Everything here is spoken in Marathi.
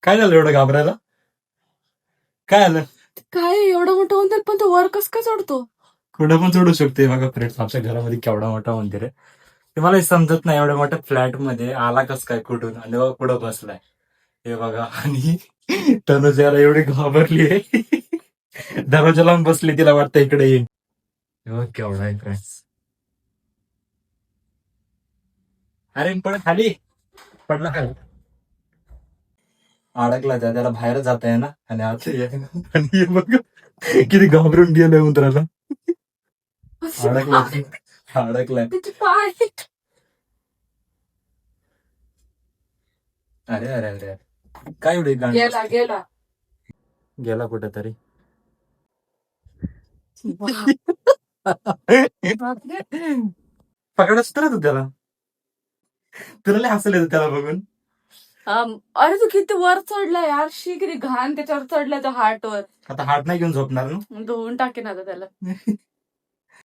काय झालं एवढं घाबरायला? काय आलं? काय एवढं मोठं मंदिर पण तो वर कस काय चढतो? कुठं पण चढू शकते बघा फ्रेंड्स. आमच्या घरामध्ये केवढा मोठा मंदिर आहे ते मला हे समजत नाही. एवढ्या मोठ्या फ्लॅट मध्ये आला कस काय कुठून आणि बघा कुठं बसलाय हे बघा. आणि तनुजाला एवढी घाबरली आहे. दरवाजा लावून बसली, तिला वाटतं इकडे येईन. हे बघ केवढा आहे फ्रेंड्स. अरे पण खाली पडला खाली, अडकला त्याला बाहेर जाता आहे ना. आणि आता आणि हे बघ किती घाबरून गेलोय उंदराला. अडकलाय अडकलाय. त्याचे पाय. अरे अरे अरे काय एवढी गाणी गेला गेला. गेला कुठेतरी. पकडच तर तू त्याला. तुला लय हसलं येतं त्याला बघून. अरे तू किती वर चढलाय यार, शी किती घाण त्याच्यावर चढलाय तो हार्टवर. आता हात नाही घेऊन झोपणार ना. धुवून टाकेन आता त्याला.